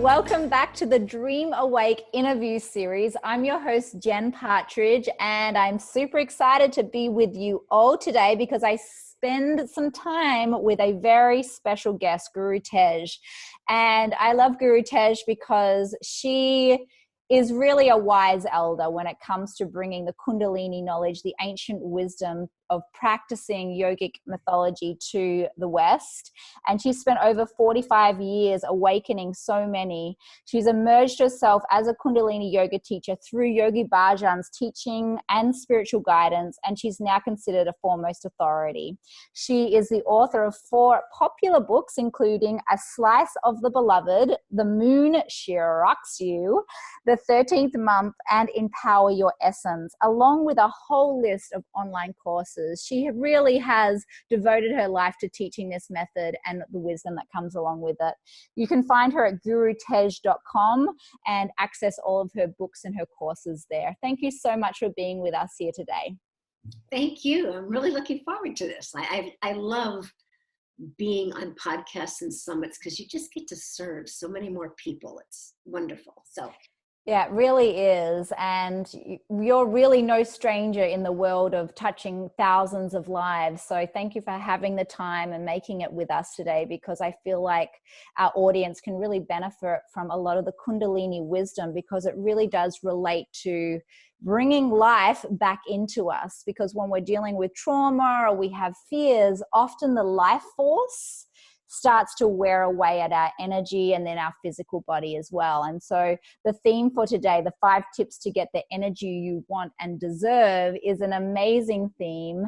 welcome back to the Dream Awake interview series. I'm your host, Jen Partridge, and I'm super excited to be with you all today because I spend some time with a very special guest, Guru Tej. And I love Guru Tej because she is really a wise elder when it comes to bringing the Kundalini knowledge, the ancient wisdom of practicing yogic mythology to the West. And she's spent over 45 years awakening so many. She's emerged herself as a Kundalini yoga teacher through Yogi Bhajan's teaching and spiritual guidance, and she's now considered a foremost authority. She is the author of 4 popular books, including A Slice of the Beloved, The Moon She Rocks You, The 13th Month, and Empower Your Essence, along with a whole list of online courses. She really has devoted her life to teaching this method and the wisdom that comes along with it. You can find her at gurutej.com and access all of her books and her courses there. Thank you so much for being with us here today. Thank you. I'm really looking forward to this. I love being on podcasts and summits because you just get to serve so many more people. It's wonderful. So yeah, it really is. And you're really no stranger in the world of touching thousands of lives. So thank you for having the time and making it with us today, because I feel like our audience can really benefit from a lot of the Kundalini wisdom, because it really does relate to bringing life back into us. Because when we're dealing with trauma or we have fears, often the life force starts to wear away at our energy and then our physical body as well. And so the theme for today, the 5 tips to get the energy you want and deserve, is an amazing theme.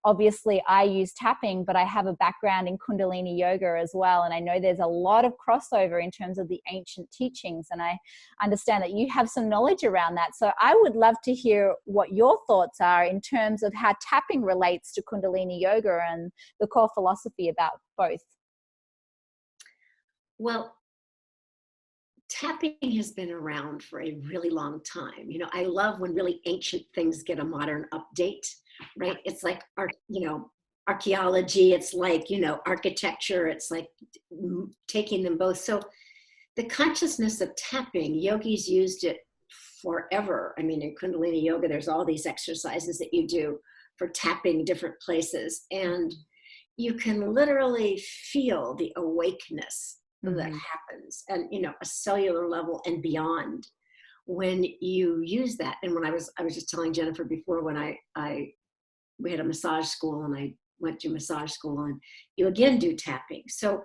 Obviously, I use tapping, but I have a background in Kundalini yoga as well. And I know there's a lot of crossover in terms of the ancient teachings. And I understand that you have some knowledge around that. So I would love to hear what your thoughts are in terms of how tapping relates to Kundalini yoga and the core philosophy about both. well, tapping has been around for a really long time. You know, I love when really ancient things get a modern update, right? It's like archaeology, it's like, architecture, it's like taking them both. So the consciousness of tapping, yogis used it forever. I mean, in Kundalini yoga, there's all these exercises that you do for tapping different places. And you can literally feel the awakeness that happens, and a cellular level and beyond when you use that. And when I was just telling Jennifer before, when we had a massage school and I went to massage school, and you again do tapping. So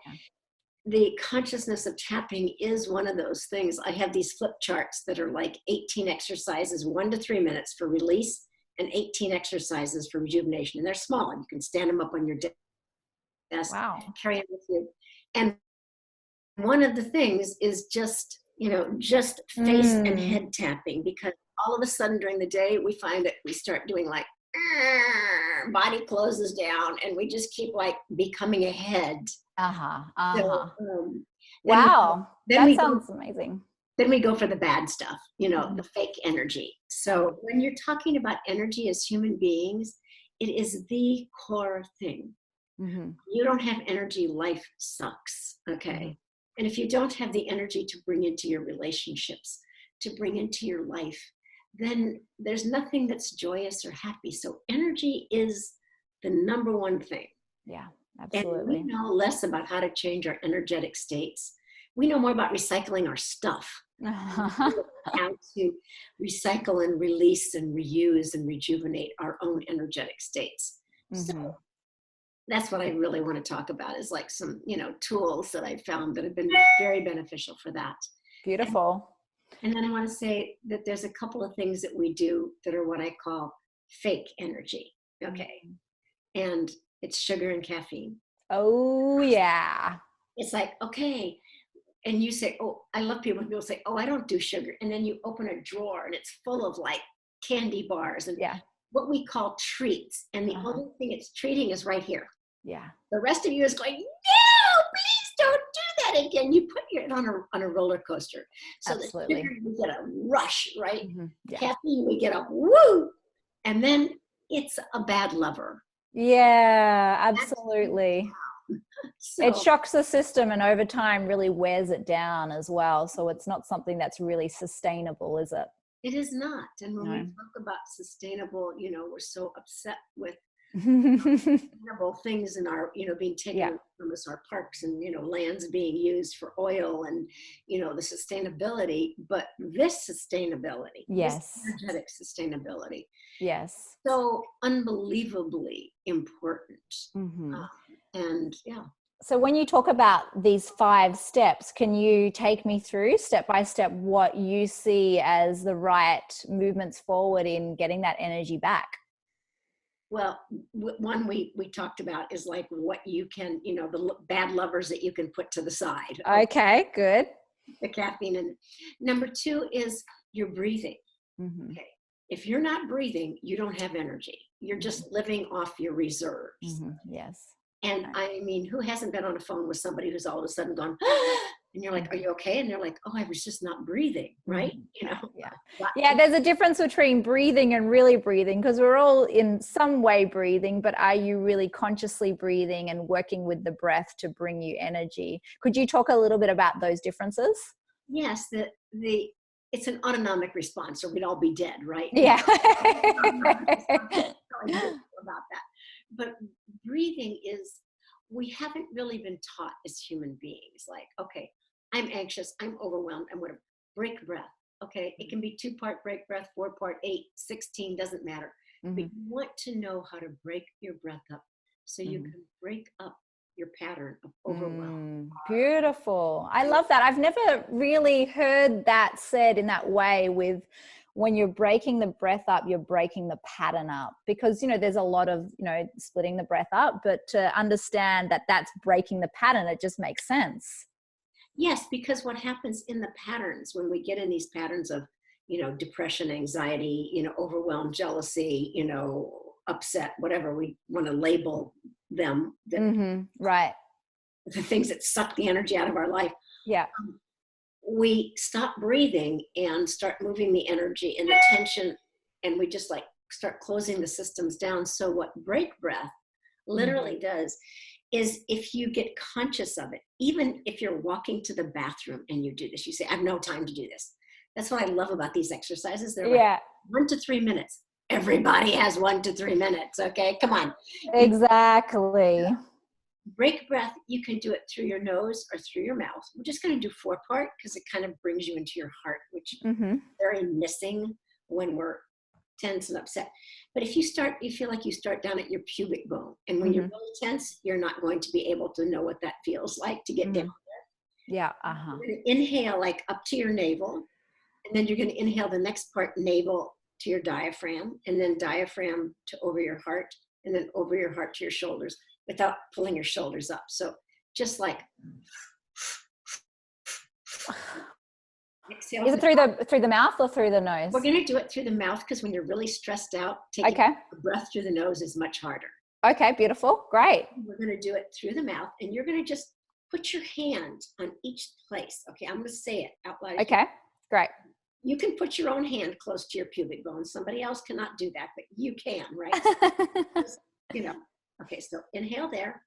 the consciousness of tapping is one of those things. I have these flip charts that are like 18 exercises, 1 to 3 minutes for release, and 18 exercises for rejuvenation. And they're small, and you can stand them up on your desk, carry them with you. And one of the things is just face and head tapping, because all of a sudden during the day, we find that we start doing like, body closes down, and we just keep like becoming a head. So, Wow. That sounds amazing. Then we go for the bad stuff, the fake energy. So when you're talking about energy as human beings, it is the core thing. You don't have energy, life sucks. Okay. And if you don't have the energy to bring into your relationships, to bring into your life, then there's nothing that's joyous or happy. So energy is the number one thing. Yeah, absolutely. And we know less about how to change our energetic states. We know more about recycling our stuff. How to recycle and release and reuse and rejuvenate our own energetic states. So that's what I really want to talk about, is like some, tools that I found that have been very beneficial for that. Beautiful. And then I want to say that there's a couple of things that we do that are what I call fake energy. Okay. And it's sugar and caffeine. Oh, yeah. It's like, okay. And you say, oh, I love people when people say, oh, I don't do sugar. And then you open a drawer and it's full of like candy bars and what we call treats. And the only thing it's treating is right here. Yeah. The rest of you is going, no, please don't do that again. You put it on a roller coaster. So the sugar, we get a rush, right? Caffeine, we get a woo. And then it's a bad lover. Yeah, absolutely. It So shocks the system and over time really wears it down as well. So it's not something that's really sustainable, is it? it is not. And when we No. talk about sustainable, we're so upset with Yeah. sustainable things in our, being taken away from us, our parks and, lands being used for oil and, the sustainability, but this sustainability, this Yes. energetic sustainability, Yes. so unbelievably important. Mm-hmm. And yeah. So when you talk about these 5 steps, can you take me through step by step what you see as the right movements forward in getting that energy back? Well, one we talked about is like what you can, the bad lovers that you can put to the side. Okay, good. The caffeine. And number 2 is your breathing. Mm-hmm. Okay. If you're not breathing, you don't have energy. You're just living off your reserves. Mm-hmm. Yes. And I mean, who hasn't been on a phone with somebody who's all of a sudden gone, and you're like, are you okay? And they're like, oh, I was just not breathing, right? Yeah, there's a difference between breathing and really breathing, because we're all in some way breathing, but are you really consciously breathing and working with the breath to bring you energy? Could you talk a little bit about those differences? Yes, it's an autonomic response or we'd all be dead, right? Yeah. About that. But breathing is, we haven't really been taught as human beings, like, okay, I'm anxious, I'm overwhelmed, I'm going to break breath. Okay, it can be 2-part break breath, 4-part, 8, 16, doesn't matter. Mm-hmm. But you want to know how to break your breath up so you can break up your pattern of overwhelm. Beautiful. I love that. I've never really heard that said in that way, with when you're breaking the breath up, you're breaking the pattern up, because, there's a lot of, splitting the breath up, but to understand that that's breaking the pattern, it just makes sense. Yes, because what happens in the patterns when we get in these patterns of, depression, anxiety, overwhelm, jealousy, upset, whatever we want to label them, right. the things that suck the energy out of our life. Yeah. We stop breathing and start moving the energy and the tension, and we just like start closing the systems down. So what break breath literally does is, if you get conscious of it, even if you're walking to the bathroom and you do this, you say, I have no time to do this. That's what I love about these exercises. They're like 1 to 3 minutes. Everybody has 1 to 3 minutes. Okay, come on. Exactly. Break breath, you can do it through your nose or through your mouth. We're just going to do 4-part because it kind of brings you into your heart, which is very missing when we're tense and upset. But if you feel like you start down at your pubic bone, and when you're really tense, you're not going to be able to know what that feels like to get down there. Yeah. You're going to inhale like up to your navel, and then you're going to inhale the next part, navel to your diaphragm, and then diaphragm to over your heart, and then over your heart to your shoulders, without pulling your shoulders up. So just like exhale. Is it through the mouth or through the nose? We're going to do it through the mouth, because when you're really stressed out, taking a breath through the nose is much harder. Okay, beautiful. Great. We're going to do it through the mouth, and you're going to just put your hand on each place. Okay, I'm going to say it out loud. Okay, great. You can put your own hand close to your pubic bone. Somebody else cannot do that, but you can, right? Okay, so inhale there,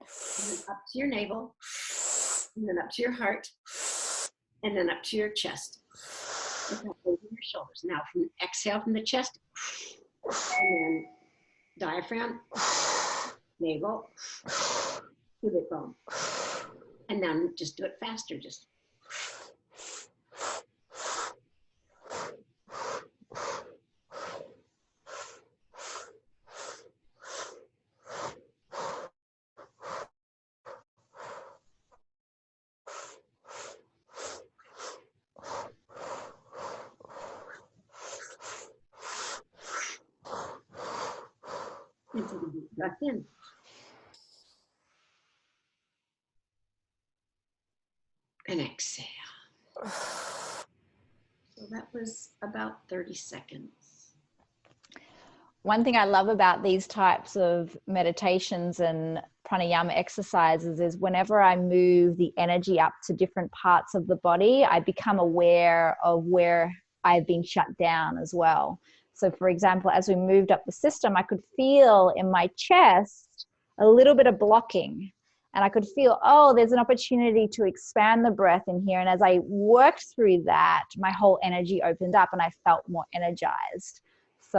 and then up to your navel, and then up to your heart, and then up to your chest, and over your shoulders. Now, exhale from the chest, and then diaphragm, navel, pubic bone, and then just do it faster. Just. And take a deep breath in. And exhale. So that was about 30 seconds. One thing I love about these types of meditations and pranayama exercises is whenever I move the energy up to different parts of the body, I become aware of where I've been shut down as well. So for example, as we moved up the system, I could feel in my chest a little bit of blocking. And I could feel, oh, there's an opportunity to expand the breath in here. And as I worked through that, my whole energy opened up and I felt more energized. So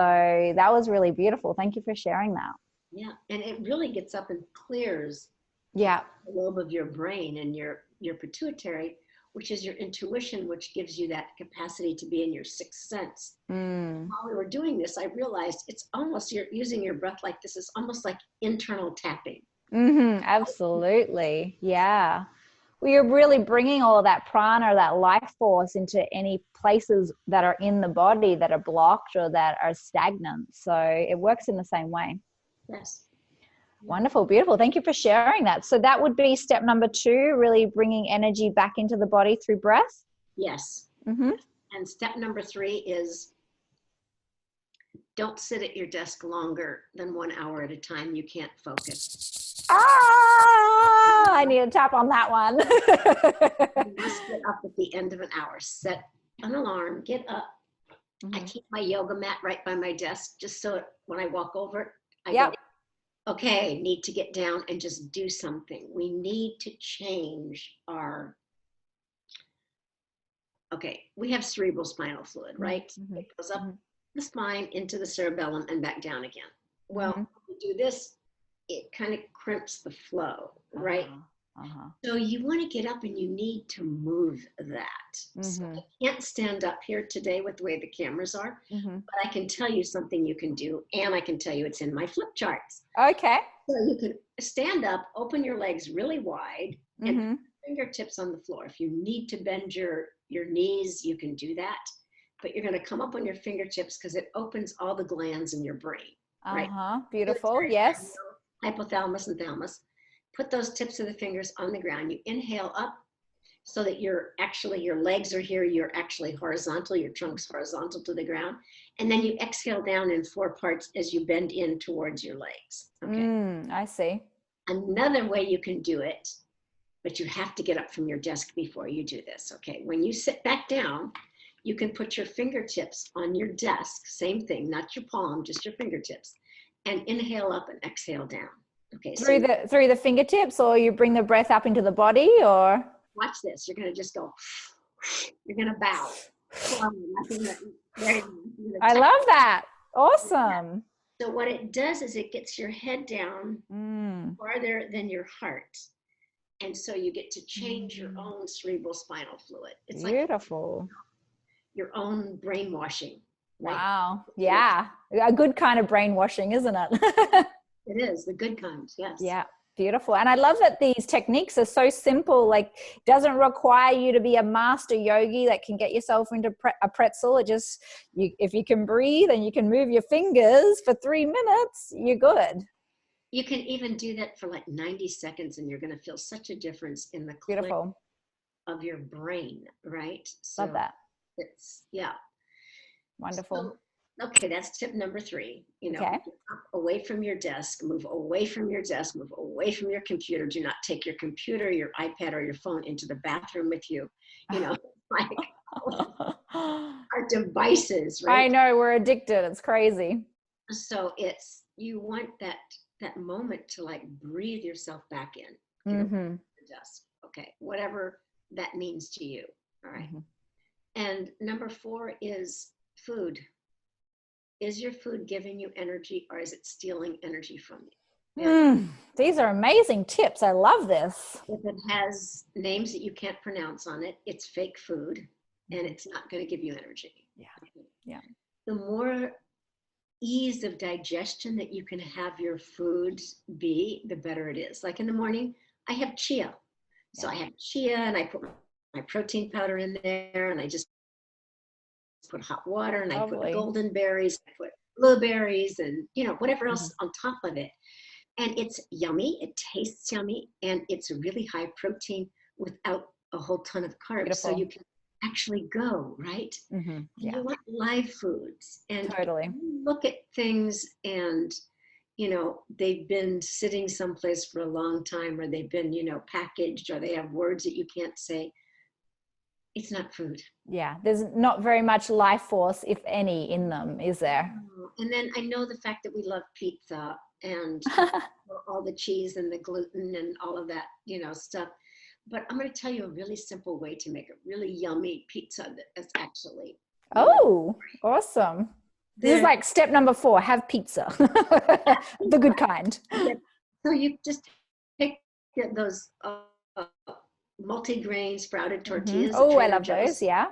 that was really beautiful. Thank you for sharing that. Yeah, and it really gets up and clears Yeah. the lobe of your brain and your pituitary, which is your intuition, which gives you that capacity to be in your sixth sense. While we were doing this, I realized it's almost, you're using your breath like this is almost like internal tapping. Absolutely. Yeah. Well, you're really bringing all of that prana, that life force, into any places that are in the body that are blocked or that are stagnant. So it works in the same way. Yes. Wonderful. Beautiful. Thank you for sharing that. So that would be step number 2, really bringing energy back into the body through breath. Yes. Mm-hmm. And step number 3 is don't sit at your desk longer than 1 hour at a time. You can't focus. I need to tap on that one. You must get up at the end of an hour. Set an alarm, get up. I keep my yoga mat right by my desk just so when I walk over it, I go, okay, need to get down and just do something. We need to change our, we have cerebral spinal fluid, right? It goes up the spine into the cerebellum and back down again. Well, when we do this, it kind of crimps the flow, right? So you want to get up and you need to move that. So I can't stand up here today with the way the cameras are, but I can tell you something you can do, and I can tell you it's in my flip charts. Okay. So you can stand up, open your legs really wide, and fingertips on the floor. If you need to bend your knees, you can do that. But you're going to come up on your fingertips because it opens all the glands in your brain. Right? Beautiful. Yes. Hypothalamus and thalamus. Put those tips of the fingers on the ground. You inhale up so that your legs are here. You're actually horizontal. Your trunk's horizontal to the ground. And then you exhale down in 4 parts as you bend in towards your legs. Okay. I see. Another way you can do it, but you have to get up from your desk before you do this. Okay. When you sit back down, you can put your fingertips on your desk. Same thing, not your palm, just your fingertips. And inhale up and exhale down. Okay, through the fingertips, or you bring the breath up into the body, or watch this. You're going to just go. You're going to bow. I love that. Awesome. So what it does is it gets your head down farther than your heart, and so you get to change your own cerebral spinal fluid. It's beautiful. Like your own brainwashing. Right? Wow. Yeah, a good kind of brainwashing, isn't it? It is the good kind. Yes. Yeah. Beautiful. And I love that these techniques are so simple, like doesn't require you to be a master yogi that can get yourself into a pretzel. It just, if you can breathe and you can move your fingers for 3 minutes, you're good. You can even do that for like 90 seconds and you're going to feel such a difference in the click of your brain, right? So love that. It's, yeah. Wonderful. So, okay, that's tip number 3. Away from your desk, move away from your desk, move away from your computer. Do not take your computer, your iPad, or your phone into the bathroom with you. Like our devices, right? I know, we're addicted. It's crazy. So you want that moment to like breathe yourself back in. The desk. Okay, whatever that means to you. All right. And number 4 is food. Is your food giving you energy or is it stealing energy from you? These are amazing tips. I love this. If it has names that you can't pronounce on it, it's fake food and it's not going to give you energy. Yeah. The more ease of digestion that you can have your food be, the better it is. Like in the morning, I have chia. So I have chia and I put my protein powder in there and I just put hot water and I put golden berries, I put blueberries and whatever else on top of it. And it's yummy, it tastes yummy, and it's really high protein without a whole ton of carbs. Beautiful. So you can actually go, right? You want live foods. And look at things and they've been sitting someplace for a long time, or they've been, packaged, or they have words that you can't say. It's not food. Yeah, there's not very much life force, if any, in them, is there? And then I know the fact that we love pizza and all the cheese and the gluten and all of that, stuff. But I'm going to tell you a really simple way to make a really yummy pizza that's actually Oh, awesome. This is like step number 4, have pizza. The good kind. So you just take those multi-grain sprouted tortillas. Oh, I love those. Yeah.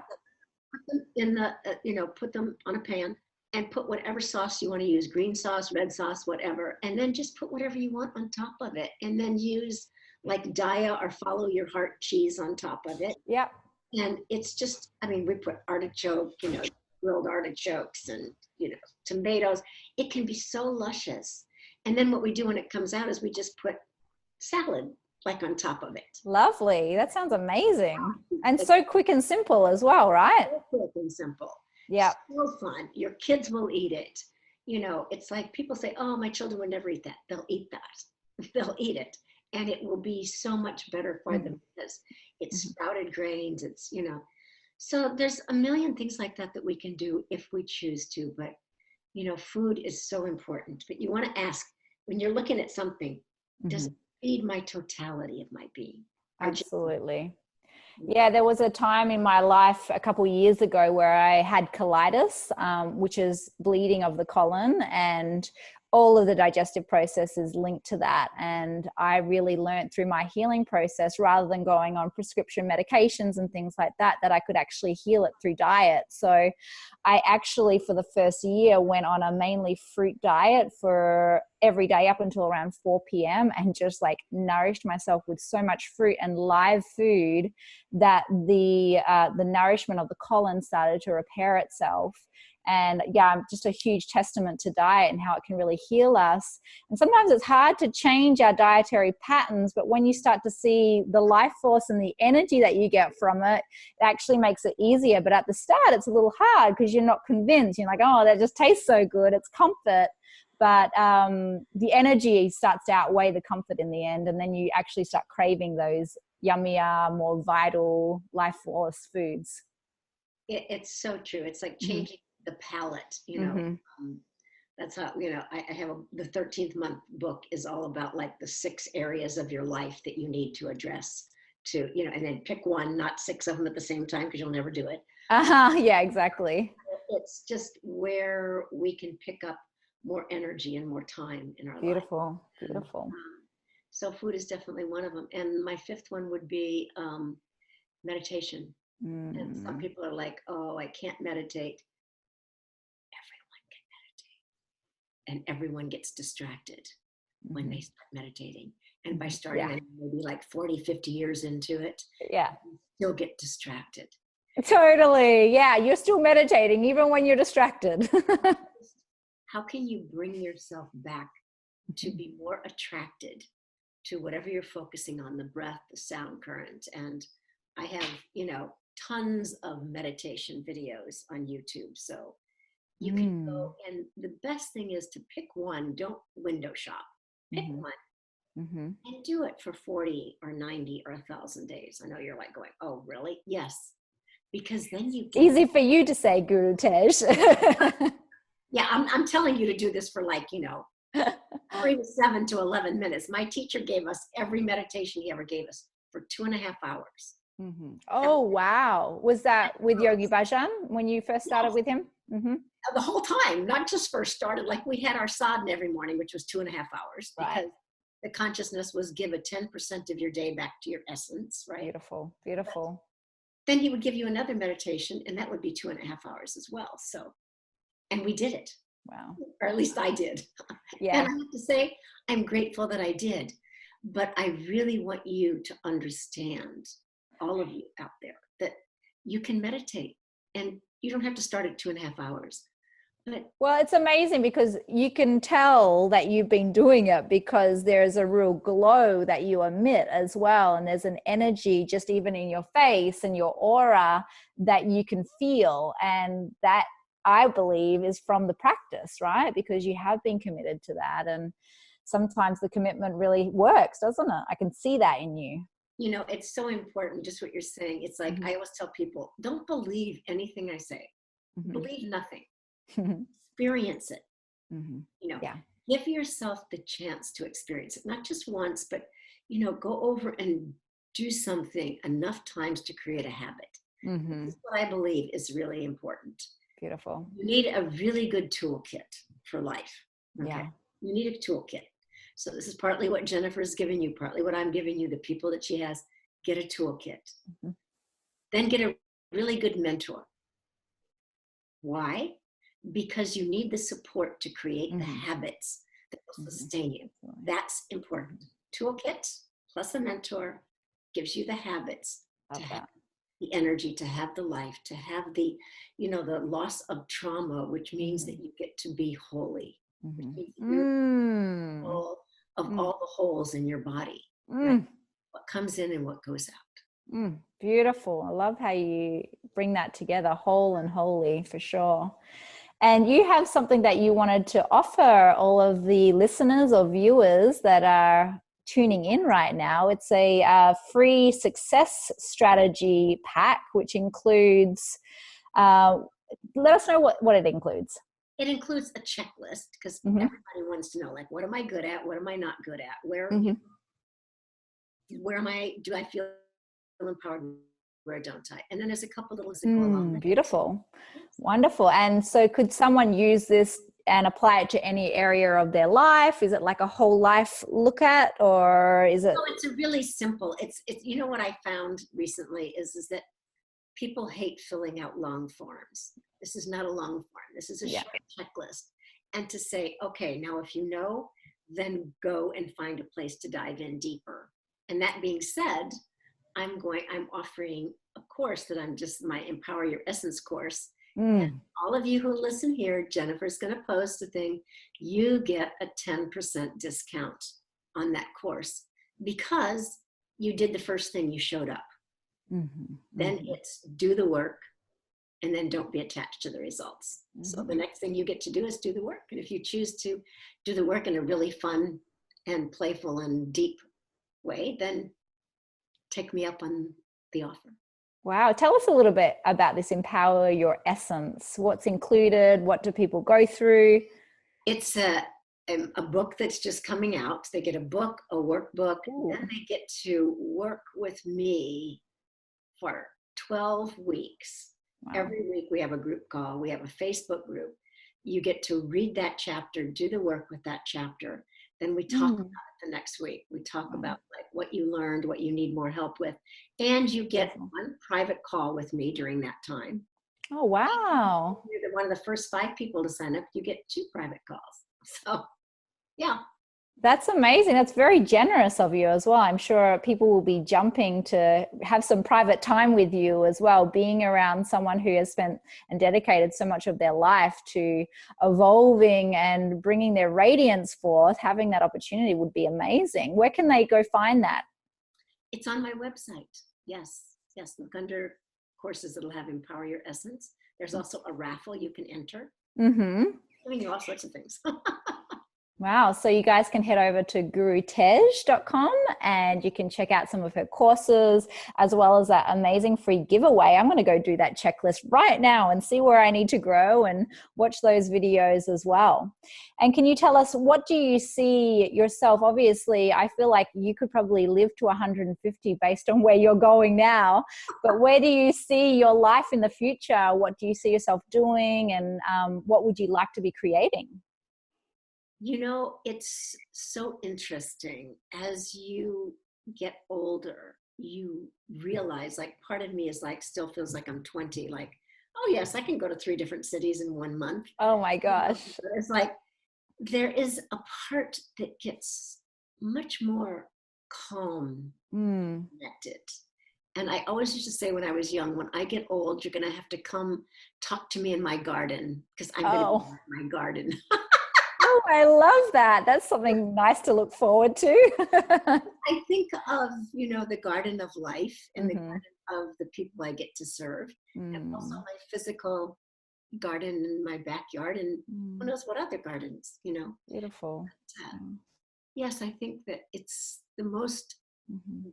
Put them in the, put them on a pan and put whatever sauce you want to use, green sauce, red sauce, whatever. And then just put whatever you want on top of it. And then use like Daya or Follow Your Heart cheese on top of it. Yep. And it's just, we put artichoke, grilled artichokes and, tomatoes. It can be so luscious. And then what we do when it comes out is we just put salad like on top of it. Lovely. That sounds amazing. And so quick and simple as well, right? So quick and simple. Yeah. So fun. Your kids will eat it. It's like people say, oh, my children would never eat that. They'll eat that. They'll eat it. And it will be so much better for them because it's sprouted grains. It's, so there's a million things like that we can do if we choose to. But, food is so important. But you want to ask, when you're looking at something, does it feed my totality of my being? Absolutely. Yeah, there was a time in my life a couple of years ago where I had colitis, which is bleeding of the colon, and all of the digestive process is linked to that. And I really learned through my healing process, rather than going on prescription medications and things like that, that I could actually heal it through diet. So I actually, for the first year, went on a mainly fruit diet for every day up until around 4 p.m. and just like nourished myself with so much fruit and live food that the nourishment of the colon started to repair itself. And yeah, just a huge testament to diet and how it can really heal us. And sometimes it's hard to change our dietary patterns, but when you start to see the life force and the energy that you get from it, it actually makes it easier. But at the start, it's a little hard because you're not convinced. You're like, oh, that just tastes so good. It's comfort. But the energy starts to outweigh the comfort in the end. And then you actually start craving those yummier, more vital, life force foods. It's so true. It's like changing the palate, that's how, I have the 13th month book is all about like the 6 areas of your life that you need to address to, and then pick one, not 6 of them at the same time, because you'll never do it. Yeah, exactly. It's just where we can pick up more energy and more time in our life. Beautiful. So food is definitely one of them. And my 5th one would be meditation. And some people are like, oh, I can't meditate. And everyone gets distracted when they start meditating. And by starting maybe like 40, 50 years into it, you still get distracted. Totally. Yeah, you're still meditating even when you're distracted. How can you bring yourself back to be more attracted to whatever you're focusing on, the breath, the sound current? And I have, tons of meditation videos on YouTube. So you can go, and the best thing is to pick one. Don't window shop. Pick one and do it for 40 or 90 or 1,000 days. I know you're like going, oh, really? Yes. Because then you can... Easy for you to say, Guru Tej. Yeah, I'm telling you to do this for like, 3 to 7 to 11 minutes. My teacher gave us every meditation he ever gave us for 2.5 hours. Oh, wow. Was that with Yogi Bhajan when you first started with him? The whole time, not just first started. Like we had our sadhana every morning, which was 2.5 hours, because the consciousness was give a 10% of your day back to your essence, right? Beautiful. But then he would give you another meditation, and that would be 2.5 hours as well. So, and we did it. Wow. Or at least I did. Yeah. And I have to say, I'm grateful that I did. But I really want you to understand, all of you out there, that you can meditate, and you don't have to start at 2.5 hours. Well, it's amazing because you can tell that you've been doing it because there's a real glow that you emit as well. And there's an energy just even in your face and your aura that you can feel. And that, I believe, is from the practice, right? Because you have been committed to that. And sometimes the commitment really works, doesn't it? I can see that in you. It's so important, just what you're saying. It's like, I always tell people, don't believe anything I say. Believe nothing. Experience it. give yourself the chance to experience it, not just once, but, go over and do something enough times to create a habit. Mm-hmm. This is what I believe is really important. Beautiful. You need a really good toolkit for life. Okay. Yeah. You need a toolkit. So this is partly what Jennifer's giving you, partly what I'm giving you, the people that she has. Get a toolkit. Mm-hmm. Then get a really good mentor. Why? Because you need the support to create the habits that will sustain you. That's important. Toolkit plus a mentor gives you the habits to have the energy, to have the life, to have the, the loss of trauma, which means that you get to be holy. Which means that you're full of all the holes in your body, right? What comes in and what goes out. Beautiful. I love how you bring that together, whole and holy, for sure. And you have something that you wanted to offer all of the listeners or viewers that are tuning in right now. It's a free success strategy pack, which includes, let us know what it includes. It includes a checklist, because everybody wants to know, like, what am I good at? What am I not good at? Where am I? Do I feel empowered? Where don't I? And then there's a couple little that go along with it. Beautiful. Wonderful. And so could someone use this and apply it to any area of their life? Is it like a whole life look at, or is it? No, it's a really simple, it's what I found recently is that people hate filling out long forms. This is not a long form. This is a short checklist. And to say, okay, now if you know, then go and find a place to dive in deeper. And that being said, I'm offering a course that my Empower Your Essence course. And all of you who listen here, Jennifer's going to post a thing. You get a 10% discount on that course because you did the first thing, you showed up. Then it's do the work, and then don't be attached to the results. So the next thing you get to do is do the work. And if you choose to do the work in a really fun and playful and deep way, then take me up on the offer. Wow. Tell us a little bit about this Empower Your Essence. What's included? What do people go through? It's a book that's just coming out. They get a book, a workbook, and then they get to work with me for 12 weeks. Wow. Every week we have a group call. We have a Facebook group. You get to read that chapter, do the work with that chapter. Then we talk about it the next week. We talk about like what you learned, what you need more help with. And you get one private call with me during that time. Oh, wow. You're one of the first 5 people to sign up. You get 2 private calls. So, yeah. That's amazing. That's very generous of you as well. I'm sure people will be jumping to have some private time with you as well. Being around someone who has spent and dedicated so much of their life to evolving and bringing their radiance forth, having that opportunity would be amazing. Where can they go find that? It's on my website. Yes. Look under courses that'll have Empower Your Essence. There's also a raffle you can enter. I mean, all sorts of things. Wow. So you guys can head over to gurutej.com and you can check out some of her courses as well as that amazing free giveaway. I'm going to go do that checklist right now and see where I need to grow and watch those videos as well. And can you tell us, what do you see yourself? Obviously, I feel like you could probably live to 150 based on where you're going now, but where do you see your life in the future? What do you see yourself doing, and what would you like to be creating? It's so interesting. As you get older, you realize, like, part of me is like, still feels like I'm 20. Like, oh yes, I can go to 3 different cities in 1 month. Oh my gosh. It's like, there is a part that gets much more calm, connected. And I always used to say when I was young, when I get old, you're going to have to come talk to me in my garden, because I'm going to be in my garden. Oh, I love that. That's something nice to look forward to. I think of, the garden of life and the garden of the people I get to serve, and also my physical garden in my backyard, and who knows what other gardens, Beautiful. But, yes, I think that it's the most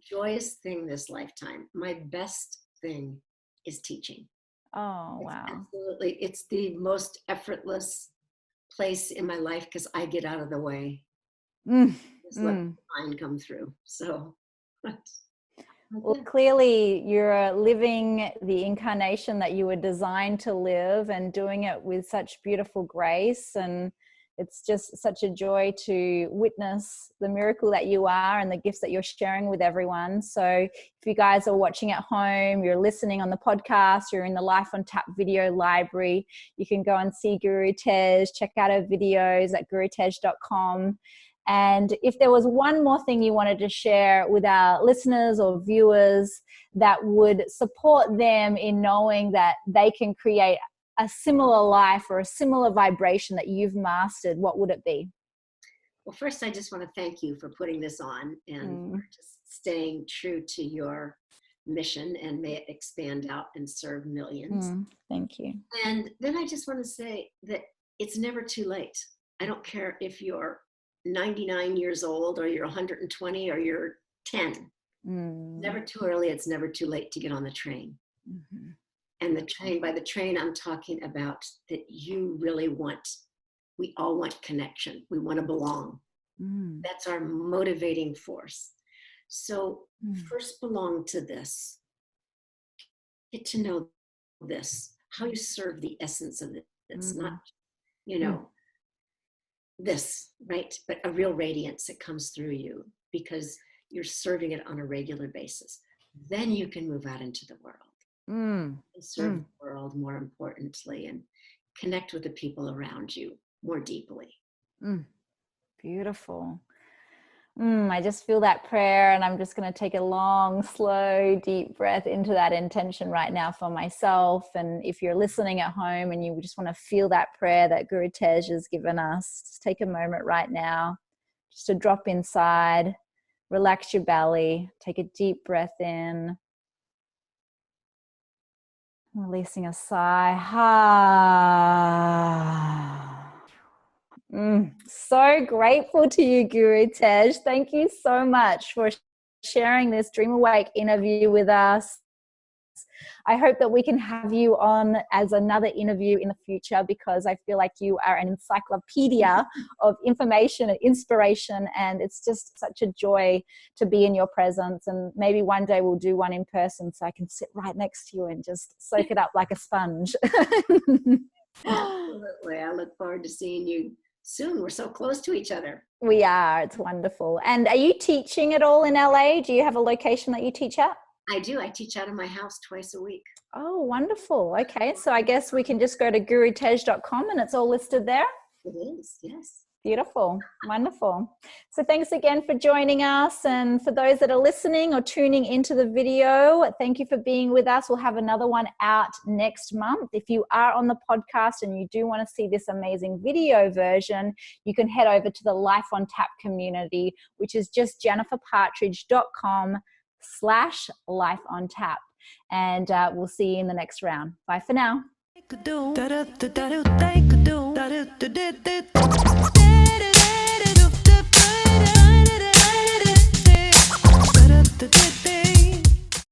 joyous thing this lifetime. My best thing is teaching. Oh, wow. Absolutely. It's the most effortless, place in my life because I get out of the way. Mm, Just let the mind come through. So Well, clearly you're living the incarnation that you were designed to live and doing it with such beautiful grace. And it's just such a joy to witness the miracle that you are and the gifts that you're sharing with everyone. So if you guys are watching at home, you're listening on the podcast, you're in the Life on Tap video library, you can go and see Guru Tej, check out her videos at gurutej.com. And if there was one more thing you wanted to share with our listeners or viewers that would support them in knowing that they can create a similar life or a similar vibration that you've mastered, what would it be? Well, first, I just want to thank you for putting this on and for just staying true to your mission, and may it expand out and serve millions. Thank you. And then I just want to say that it's never too late. I don't care if you're 99 years old or you're 120 or you're 10. Never too early. It's never too late to get on the train. And the train, by the train, I'm talking about that you really want, we all want connection. We want to belong. That's our motivating force. So first belong to this. Get to know this, how you serve the essence of it. It's not, this, right? But a real radiance that comes through you because you're serving it on a regular basis. Then you can move out into the world and serve the world more importantly and connect with the people around you more deeply. Beautiful. I just feel that prayer, and I'm just going to take a long, slow, deep breath into that intention right now for myself. And if you're listening at home and you just want to feel that prayer that Guru Tej has given us, just take a moment right now just to drop inside, relax your belly, take a deep breath in, releasing a sigh. So grateful to you, Guru Tej. Thank you so much for sharing this Dream Awake interview with us. I hope that we can have you on as another interview in the future, because I feel like you are an encyclopedia of information and inspiration, and it's just such a joy to be in your presence. And maybe one day we'll do one in person so I can sit right next to you and just soak it up like a sponge. Absolutely. I look forward to seeing you soon. We're so close to each other. We are. It's wonderful. And are you teaching at all in LA? Do you have a location that you teach at? I do. I teach out of my house twice a week. Oh, wonderful. Okay. So I guess we can just go to gurutej.com and it's all listed there. It is. Yes. Beautiful. Wonderful. So thanks again for joining us. And for those that are listening or tuning into the video, thank you for being with us. We'll have another one out next month. If you are on the podcast and you do want to see this amazing video version, you can head over to the Life on Tap community, which is just jenniferpartridge.com/lifeontap. And we'll see you in the next round. Bye for now.